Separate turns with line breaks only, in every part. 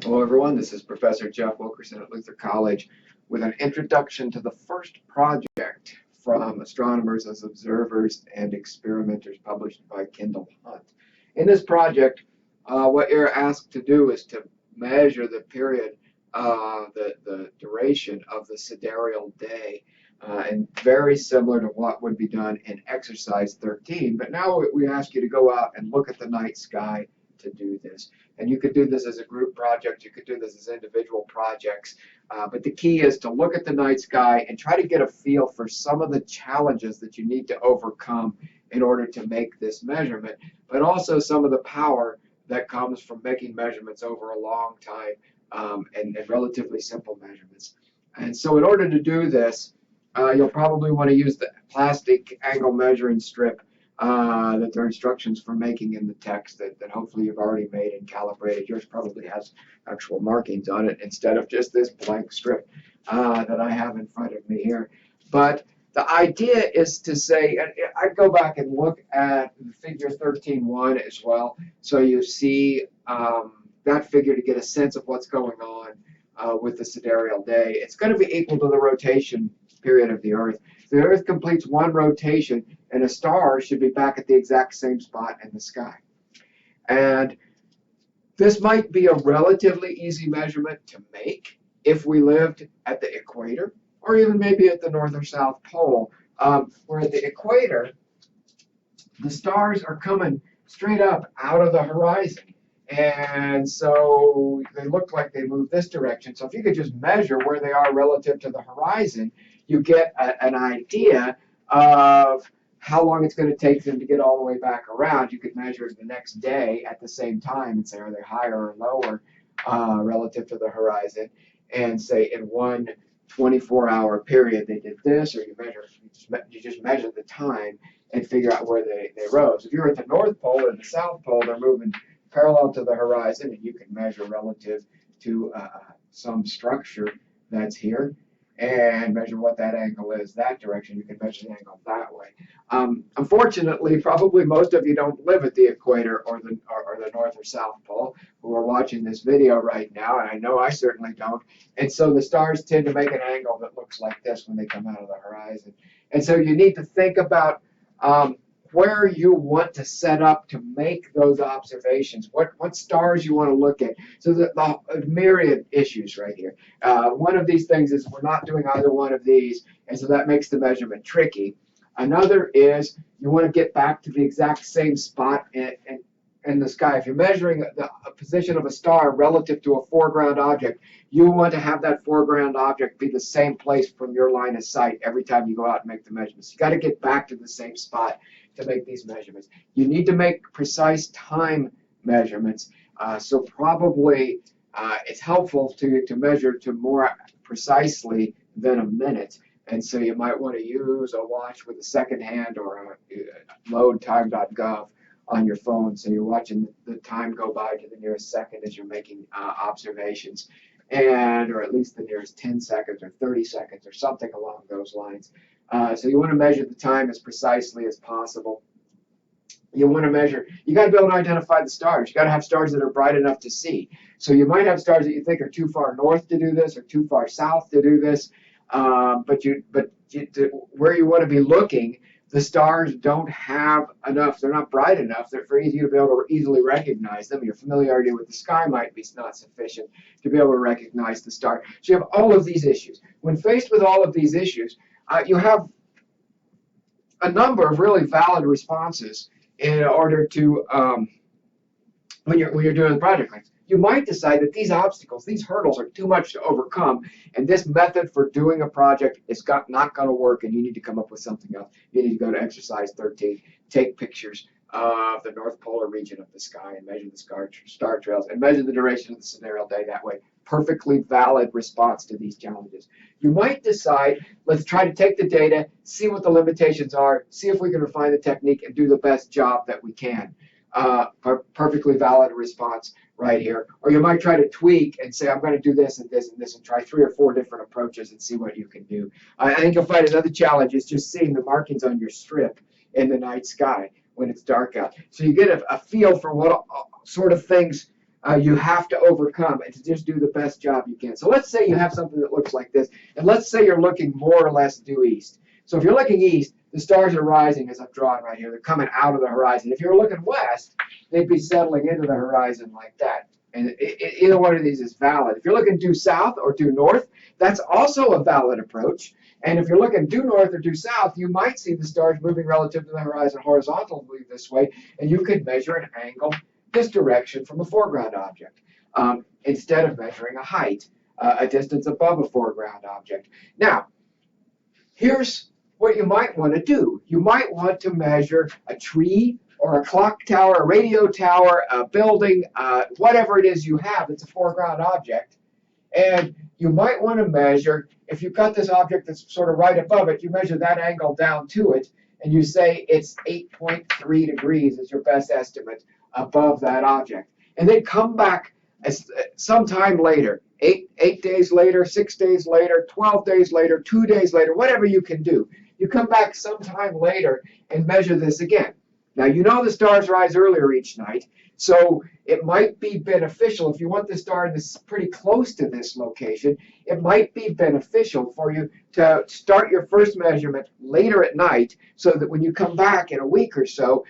Hello everyone, this is Professor Jeff Wilkerson at Luther College with an introduction to the first project from Astronomers as Observers and Experimenters published by Kendall Hunt. In this project, what you're asked to do is to measure the period, the duration of the sidereal day, and very similar to what would be done in exercise 13. But now we ask you to go out and look at the night sky to do this. And you could do this as a group project, you could do this as individual projects, but the key is to look at the night sky and try to get a feel for some of the challenges that you need to overcome in order to make this measurement, but also some of the power that comes from making measurements over a long time and relatively simple measurements. And so in order to do this, you'll probably want to use the plastic angle measuring strip that there are instructions for making in the text that hopefully you've already made and calibrated. Yours probably has actual markings on it instead of just this blank strip that I have in front of me here. But the idea is to say, I'd go back and look at figure 13.1 as well, so you see that figure to get a sense of what's going on with the sidereal day. It's going to be equal to the rotation period of the Earth. The Earth completes one rotation, and a star should be back at the exact same spot in the sky. And this might be a relatively easy measurement to make if we lived at the equator, or even maybe at the North or South Pole, where at the equator, the stars are coming straight up out of the horizon. And so they look like they move this direction. So if you could just measure where they are relative to the horizon, you get an idea of how long it's going to take them to get all the way back around. You could measure it the next day at the same time and say, are they higher or lower relative to the horizon? And say in one 24-hour period they did this, or you just measure the time and figure out where they rose. If you're at the North Pole and the South Pole, they're moving parallel to the horizon, and you can measure relative to some structure that's here and measure what that angle is that direction. You can measure the angle that way. Unfortunately, probably most of you don't live at the equator or the North or South Pole who are watching this video right now, and I know I certainly don't. And so the stars tend to make an angle that looks like this when they come out of the horizon. And so you need to think about where you want to set up to make those observations, what stars you want to look at. So the myriad issues right here. One of these things is we're not doing either one of these, and so that makes the measurement tricky. Another is you want to get back to the exact same spot in the sky. If you're measuring the position of a star relative to a foreground object, you want to have that foreground object be the same place from your line of sight every time you go out and make the measurements. You got to get back to the same spot to make these measurements. You need to make precise time measurements. So probably it's helpful to measure to more precisely than a minute. And so you might want to use a watch with a second hand or load time.gov on your phone, so you're watching the time go by to the nearest second as you're making observations, or at least the nearest 10 seconds or 30 seconds or something along those lines. So you want to measure the time as precisely as possible. You want to measure, you got to be able to identify the stars. You got to have stars that are bright enough to see. So you might have stars that you think are too far north to do this or too far south to do this, but where you want to be looking, the stars don't have enough, they're not bright enough for you to be able to easily recognize them. Your familiarity with the sky might be not sufficient to be able to recognize the star. So you have all of these issues. When faced with all of these issues, you have a number of really valid responses in order to, when you're doing the project like this. You might decide that these obstacles, these hurdles are too much to overcome, and this method for doing a project is not going to work, and you need to come up with something else. You need to go to exercise 13, take pictures of the North Polar region of the sky and measure the star trails and measure the duration of the sidereal day that way. Perfectly valid response to these challenges. You might decide, let's try to take the data, see what the limitations are, see if we can refine the technique and do the best job that we can. Perfectly valid response right here. Or you might try to tweak and say, I'm going to do this and this and this, and try 3 or 4 different approaches and see what you can do. I think you'll find another challenge is just seeing the markings on your strip in the night sky when it's dark out. So you get a feel for what sort of things you have to overcome and to just do the best job you can. So let's say you have something that looks like this, and let's say you're looking more or less due east. So if you're looking east, the stars are rising as I've drawn right here. They're coming out of the horizon. If you're looking west, they'd be settling into the horizon like that. And either one of these is valid. If you're looking due south or due north, that's also a valid approach. And if you're looking due north or due south, you might see the stars moving relative to the horizon horizontally this way, and you could measure an angle this direction from a foreground object instead of measuring a height, a distance above a foreground object. Now, here's what you might want to do. You might want to measure a tree or a clock tower, a radio tower, a building, whatever it is you have that's a foreground object. And you might want to measure, if you've got this object that's sort of right above it, you measure that angle down to it, and you say it's 8.3 degrees is your best estimate above that object. And then come back sometime later, 8 days later, 6 days later, 12 days later, 2 days later, whatever you can do. You come back sometime later and measure this again. Now, you know the stars rise earlier each night, so it might be beneficial, if you want the star that's pretty close to this location, it might be beneficial for you to start your first measurement later at night so that when you come back in a week or so,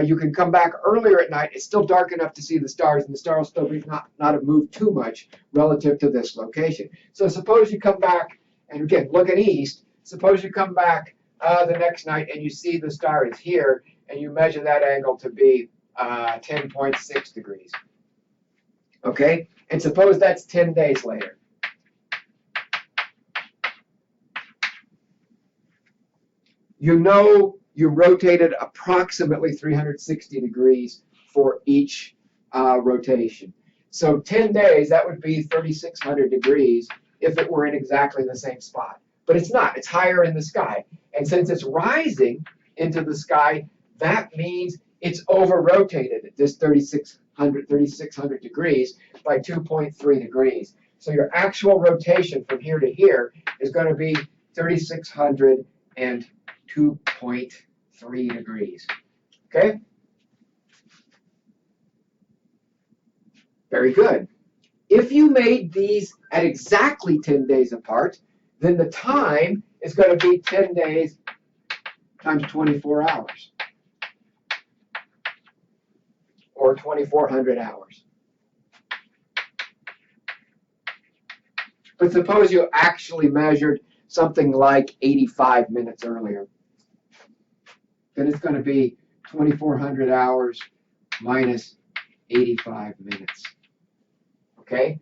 you can come back earlier at night. It's still dark enough to see the stars, and the star will still be not have moved too much relative to this location. So suppose you come back, and again, looking east, suppose you come back the next night and you see the star is here, and you measure that angle to be 10.6 degrees. Okay? And suppose that's 10 days later. You know you rotated approximately 360 degrees for each rotation. So 10 days, that would be 3,600 degrees if it were in exactly the same spot. But it's not. It's higher in the sky. And since it's rising into the sky, that means it's over-rotated at this 3,600 degrees by 2.3 degrees. So your actual rotation from here to here is going to be 3,602.3 degrees. Okay? Very good. If you made these at exactly 10 days apart, then the time is going to be 10 days times 24 hours. Or 2,400 hours. But suppose you actually measured something like 85 minutes earlier. Then it's going to be 2,400 hours minus 85 minutes. Okay?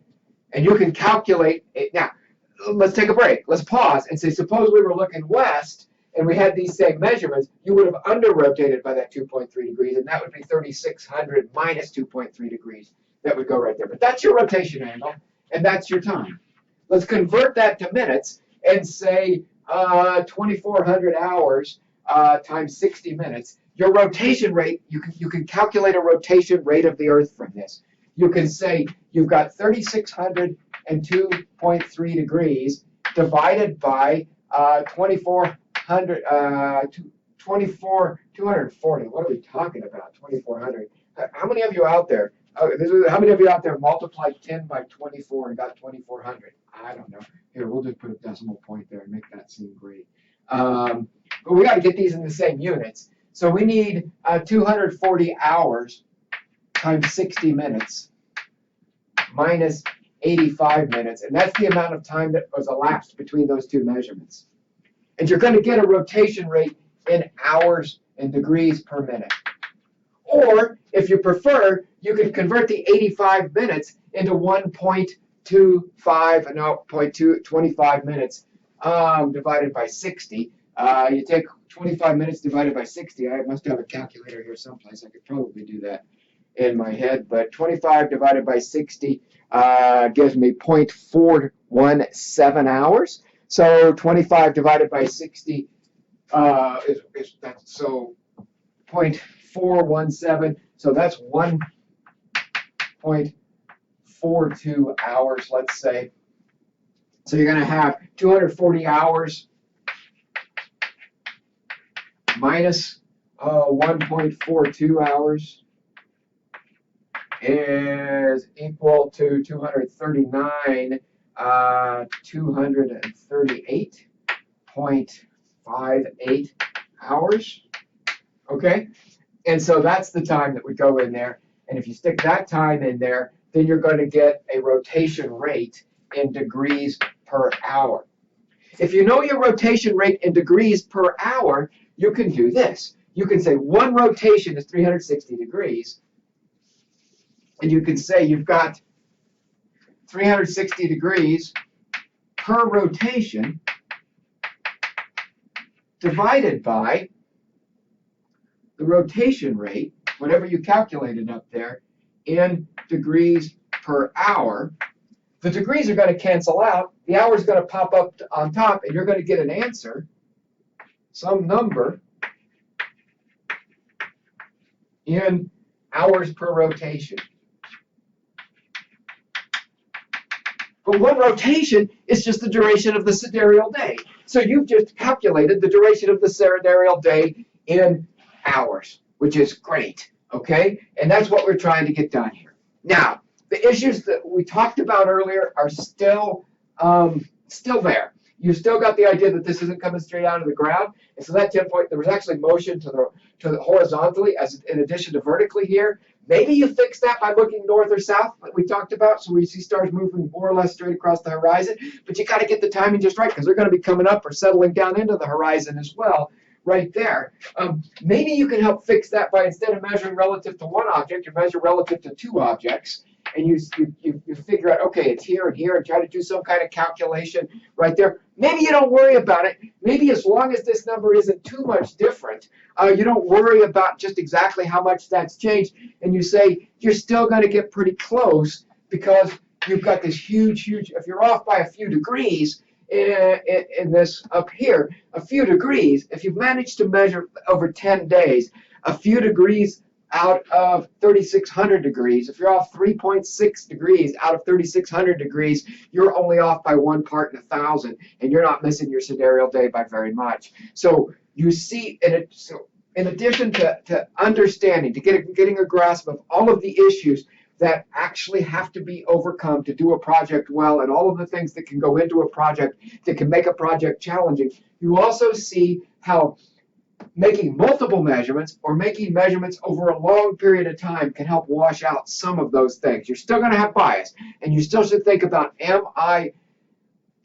And you can calculate it. Now, let's take a break. Let's pause and say, suppose we were looking west and we had these same measurements, you would have under-rotated by that 2.3 degrees, and that would be 3,600 minus 2.3 degrees. That would go right there. But that's your rotation angle, and that's your time. Let's convert that to minutes and say 2,400 hours times 60 minutes. Your rotation rate, you can calculate a rotation rate of the Earth from this. You can say you've got 3,602.3 degrees divided by 240. What are we talking about? 2,400. How many of you out there? How many of you out there multiplied 10 by 24 and got 2,400? I don't know. Here, we'll just put a decimal point there and make that seem great. But we got to get these in the same units. So we need 240 hours times 60 minutes minus 85 minutes. And that's the amount of time that was elapsed between those two measurements. And you're going to get a rotation rate in hours and degrees per minute. Or, if you prefer, you can convert the 85 minutes into 1.25 minutes divided by 60. You take 25 minutes divided by 60. I must have a calculator here someplace. I could probably do that in my head. But 25 divided by 60 gives me 0.417 hours. So 25 divided by 60 is so 0.417. So that's 1.42 hours, let's say. So you're going to have 240 hours minus 1.42 hours is equal to 239, 238.58 hours. Okay? And so that's the time that we go in there. And if you stick that time in there, then you're going to get a rotation rate in degrees per hour. If you know your rotation rate in degrees per hour, you can do this. You can say one rotation is 360 degrees. And you can say you've got 360 degrees per rotation divided by the rotation rate, whatever you calculated up there, in degrees per hour. The degrees are going to cancel out. The hour is going to pop up on top, and you're going to get an answer, some number, in hours per rotation. But one rotation is just the duration of the sidereal day. So you've just calculated the duration of the sidereal day in hours, which is great, okay? And that's what we're trying to get done here. Now, the issues that we talked about earlier are still there. You've still got the idea that this isn't coming straight out of the ground. And so that 10 point, there was actually motion to the horizontally as in addition to vertically here. Maybe you fix that by looking north or south, like we talked about, so we see stars moving more or less straight across the horizon. But you got to get the timing just right, because they're going to be coming up or settling down into the horizon as well, right there. Maybe you can help fix that by, instead of measuring relative to one object, you measure relative to two objects. And you figure out, okay, it's here and here, and try to do some kind of calculation right there. Maybe you don't worry about it. Maybe as long as this number isn't too much different, you don't worry about just exactly how much that's changed. And you say you're still going to get pretty close, because you've got this huge, if you're off by a few degrees in this up here, a few degrees, if you've managed to measure over 10 days, a few degrees out of 3,600 degrees, if you're off 3.6 degrees out of 3,600 degrees, you're only off by 1 part in 1,000, and you're not missing your sidereal day by very much. So you see, in addition to understanding, to getting a grasp of all of the issues that actually have to be overcome to do a project well, and all of the things that can go into a project that can make a project challenging, you also see how making multiple measurements or making measurements over a long period of time can help wash out some of those things. You're still going to have bias, and you still should think about, am I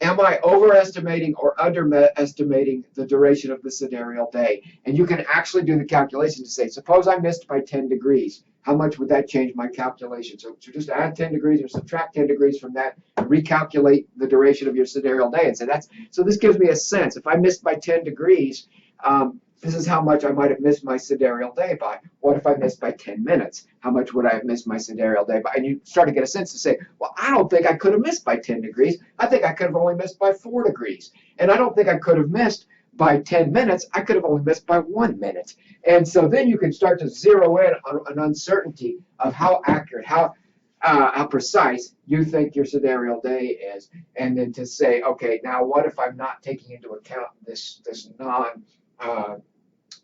overestimating or underestimating the duration of the sidereal day? And you can actually do the calculation to say, suppose I missed by 10 degrees. How much would that change my calculation? So just add 10 degrees or subtract 10 degrees from that, and recalculate the duration of your sidereal day. And say, so this gives me a sense. If I missed by 10 degrees, this is how much I might have missed my sidereal day by. What if I missed by 10 minutes? How much would I have missed my sidereal day by? And you start to get a sense to say, well, I don't think I could have missed by 10 degrees. I think I could have only missed by 4 degrees. And I don't think I could have missed by 10 minutes. I could have only missed by 1 minute. And so then you can start to zero in on an uncertainty of how accurate, how precise you think your sidereal day is. And then to say, okay, now what if I'm not taking into account this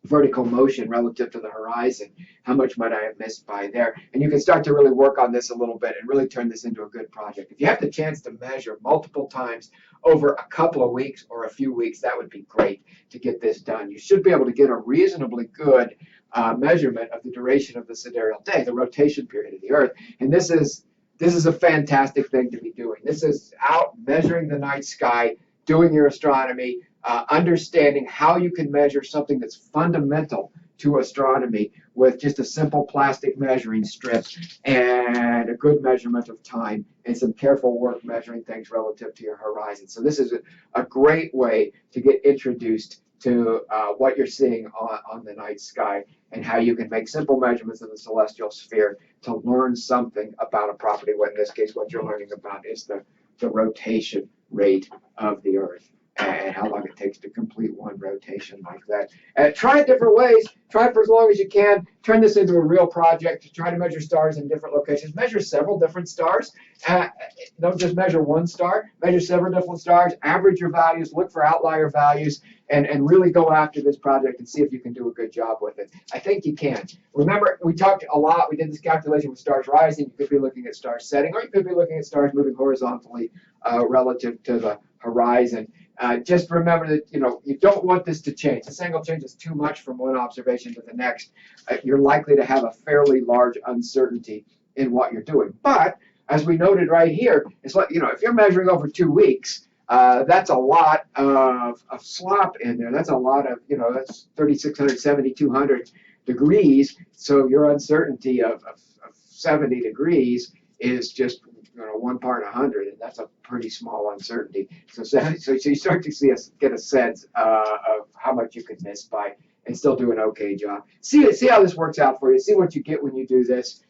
vertical motion relative to the horizon? How much might I have missed by there? And you can start to really work on this a little bit and really turn this into a good project. If you have the chance to measure multiple times over a couple of weeks or a few weeks, that would be great to get this done. You should be able to get a reasonably good measurement of the duration of the sidereal day, the rotation period of the Earth. And this is a fantastic thing to be doing. This is out measuring the night sky, doing your astronomy, understanding how you can measure something that's fundamental to astronomy with just a simple plastic measuring strip and a good measurement of time and some careful work measuring things relative to your horizon. So this is a great way to get introduced to what you're seeing on the night sky, and how you can make simple measurements of the celestial sphere to learn something about a property. What in this case, what you're learning about is the rotation rate of the Earth, and how long it takes to complete one rotation like that. And try it different ways. Try it for as long as you can. Turn this into a real project. Try to measure stars in different locations. Measure several different stars. Don't just measure one star. Measure several different stars. Average your values. Look for outlier values. and really go after this project and see if you can do a good job with it. I think you can. Remember, we talked a lot, we did this calculation with stars rising. You could be looking at stars setting, or you could be looking at stars moving horizontally relative to the horizon. Just remember that, you don't want this to change. This angle changes too much from one observation to the next. You're likely to have a fairly large uncertainty in what you're doing. But as we noted right here, it's like, if you're measuring over 2 weeks, that's a lot of slop in there. That's a lot of, that's 3,600, 7,200 degrees. So your uncertainty of 70 degrees is just 1 part 100, and that's a pretty small uncertainty. So you start to get a sense of how much you could miss by and still do an okay job. See how this works out for you. See what you get when you do this.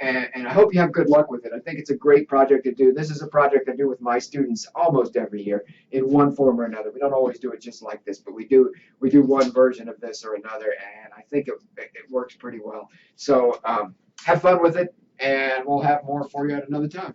And I hope you have good luck with it. I think it's a great project to do. This is a project I do with my students almost every year in one form or another. We don't always do it just like this, but we do one version of this or another, and I think it works pretty well. So have fun with it, and we'll have more for you at another time.